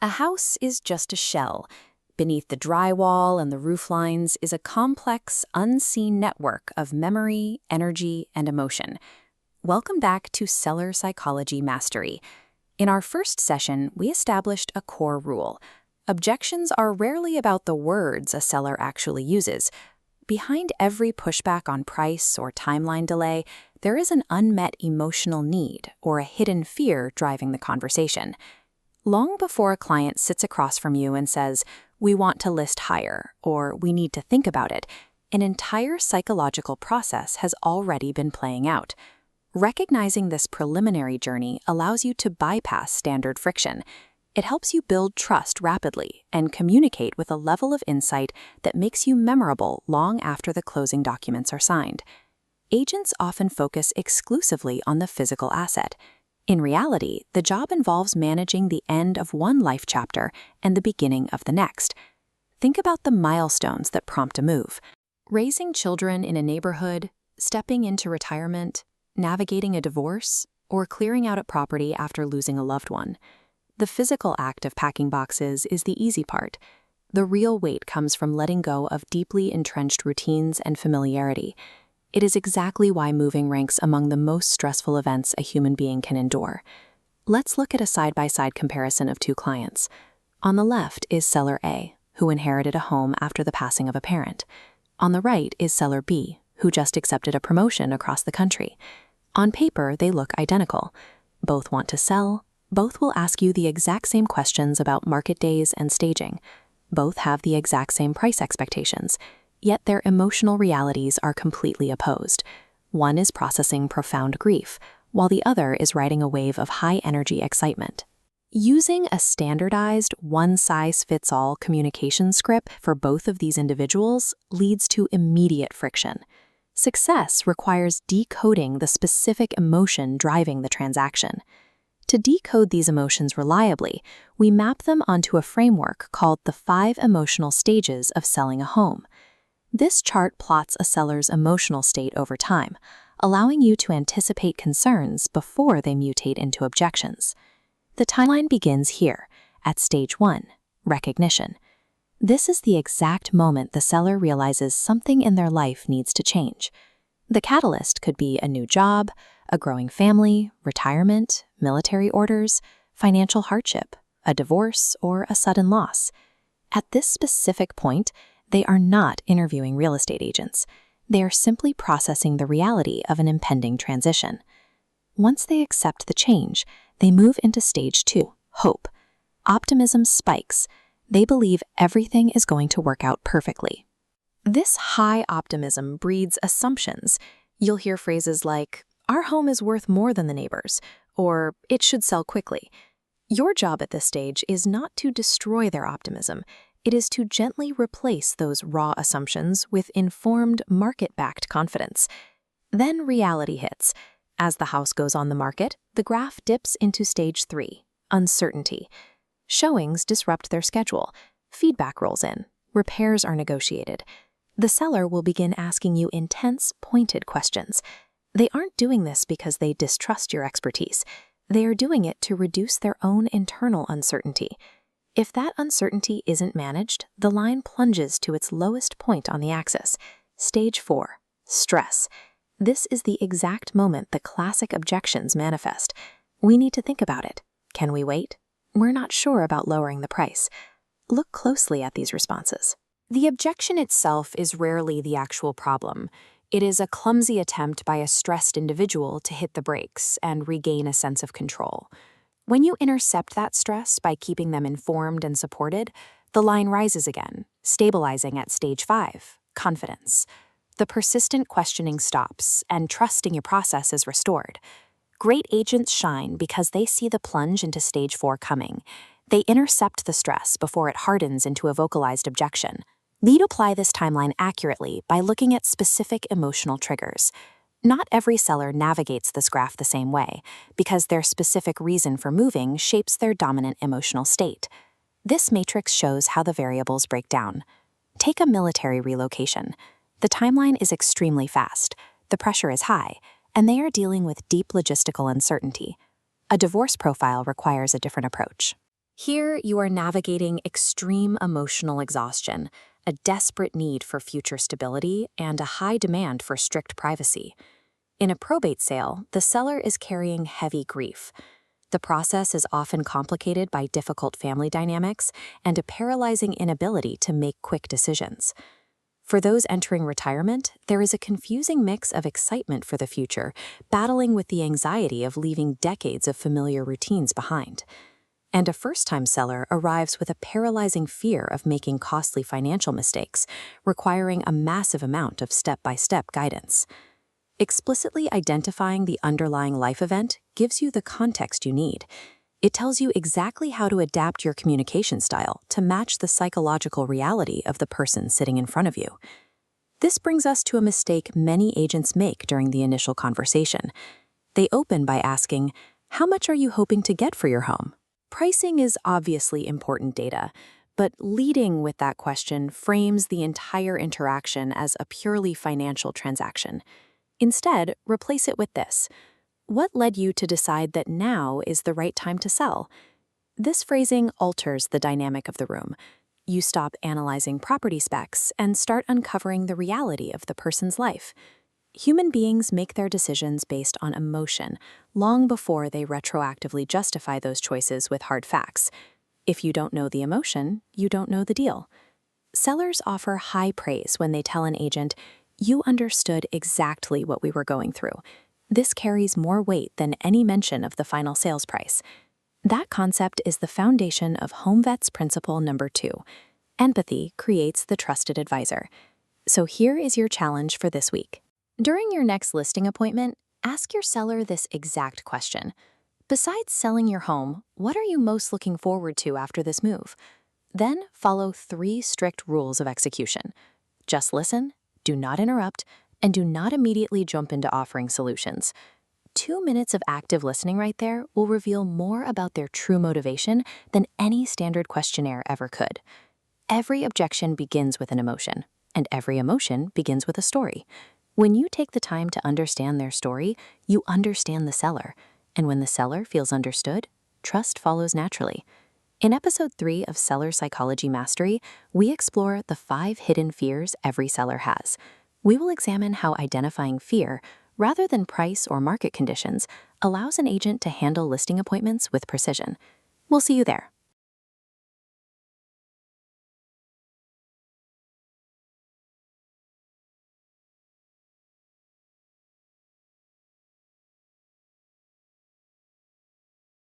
A house is just a shell. Beneath the drywall and the roof lines is a complex, unseen network of memory, energy, and emotion. Welcome back to Seller Psychology Mastery. In our first session, we established a core rule. Objections are rarely about the words a seller actually uses. Behind every pushback on price or timeline delay, there is an unmet emotional need or a hidden fear driving the conversation. Long before a client sits across from you and says, "We want to list higher," or "We need to think about it," an entire psychological process has already been playing out. Recognizing this preliminary journey allows you to bypass standard friction. It helps you build trust rapidly and communicate with a level of insight that makes you memorable long after the closing documents are signed. Agents often focus exclusively on the physical asset. In reality, the job involves managing the end of one life chapter and the beginning of the next. Think about the milestones that prompt a move. Raising children in a neighborhood, stepping into retirement, navigating a divorce, or clearing out a property after losing a loved one. The physical act of packing boxes is the easy part. The real weight comes from letting go of deeply entrenched routines and familiarity. It is exactly why moving ranks among the most stressful events a human being can endure. Let's look at a side-by-side comparison of two clients. On the left is seller A, who inherited a home after the passing of a parent. On the right is seller B, who just accepted a promotion across the country. On paper, they look identical. Both want to sell. Both will ask you the exact same questions about market days and staging. Both have the exact same price expectations. Yet their emotional realities are completely opposed. One is processing profound grief, while the other is riding a wave of high-energy excitement. Using a standardized, one-size-fits-all communication script for both of these individuals leads to immediate friction. Success requires decoding the specific emotion driving the transaction. To decode these emotions reliably, we map them onto a framework called the 5 emotional stages of selling a home. This chart plots a seller's emotional state over time, allowing you to anticipate concerns before they mutate into objections. The timeline begins here, at stage 1, recognition. This is the exact moment the seller realizes something in their life needs to change. The catalyst could be a new job, a growing family, retirement, military orders, financial hardship, a divorce, or a sudden loss. At this specific point, they are not interviewing real estate agents. They are simply processing the reality of an impending transition. Once they accept the change, they move into stage 2, hope. Optimism spikes. They believe everything is going to work out perfectly. This high optimism breeds assumptions. You'll hear phrases like, "Our home is worth more than the neighbors," or "It should sell quickly." Your job at this stage is not to destroy their optimism. It is to gently replace those raw assumptions with informed, market-backed confidence. Then reality hits. As the house goes on the market, the graph dips into stage 3, uncertainty. Showings disrupt their schedule. Feedback rolls in. Repairs are negotiated. The seller will begin asking you intense, pointed questions. They aren't doing this because they distrust your expertise. They are doing it to reduce their own internal uncertainty. If that uncertainty isn't managed, the line plunges to its lowest point on the axis. Stage 4, stress. This is the exact moment the classic objections manifest. "We need to think about it." "Can we wait?" "We're not sure about lowering the price." Look closely at these responses. The objection itself is rarely the actual problem. It is a clumsy attempt by a stressed individual to hit the brakes and regain a sense of control. When you intercept that stress by keeping them informed and supported, the line rises again, stabilizing at stage 5, confidence. The persistent questioning stops, and trust in your process is restored. Great agents shine because they see the plunge into stage 4 coming. They intercept the stress before it hardens into a vocalized objection. Lead apply this timeline accurately by looking at specific emotional triggers. Not every seller navigates this graph the same way, because their specific reason for moving shapes their dominant emotional state. This matrix shows how the variables break down. Take a military relocation. The timeline is extremely fast, the pressure is high, and they are dealing with deep logistical uncertainty. A divorce profile requires a different approach. Here, you are navigating extreme emotional exhaustion, a desperate need for future stability, and a high demand for strict privacy. In a probate sale, the seller is carrying heavy grief. The process is often complicated by difficult family dynamics and a paralyzing inability to make quick decisions. For those entering retirement, there is a confusing mix of excitement for the future, battling with the anxiety of leaving decades of familiar routines behind. And a first-time seller arrives with a paralyzing fear of making costly financial mistakes, requiring a massive amount of step-by-step guidance. Explicitly identifying the underlying life event gives you the context you need. It tells you exactly how to adapt your communication style to match the psychological reality of the person sitting in front of you. This brings us to a mistake many agents make during the initial conversation. They open by asking, "How much are you hoping to get for your home?" Pricing is obviously important data, but leading with that question frames the entire interaction as a purely financial transaction. Instead, replace it with this: "What led you to decide that now is the right time to sell?" This phrasing alters the dynamic of the room. You stop analyzing property specs and start uncovering the reality of the person's life. Human beings make their decisions based on emotion, long before they retroactively justify those choices with hard facts. If you don't know the emotion, you don't know the deal. Sellers offer high praise when they tell an agent, "You understood exactly what we were going through." This carries more weight than any mention of the final sales price. That concept is the foundation of Homevets principle number 2. Empathy creates the trusted advisor. So here is your challenge for this week. During your next listing appointment, ask your seller this exact question. Besides selling your home, what are you most looking forward to after this move? Then follow 3 strict rules of execution. Just listen, do not interrupt, and do not immediately jump into offering solutions. 2 minutes of active listening right there will reveal more about their true motivation than any standard questionnaire ever could. Every objection begins with an emotion, and every emotion begins with a story. When you take the time to understand their story, you understand the seller. And when the seller feels understood, trust follows naturally. In episode 3 of Seller Psychology Mastery, we explore the 5 hidden fears every seller has. We will examine how identifying fear, rather than price or market conditions, allows an agent to handle listing appointments with precision. We'll see you there.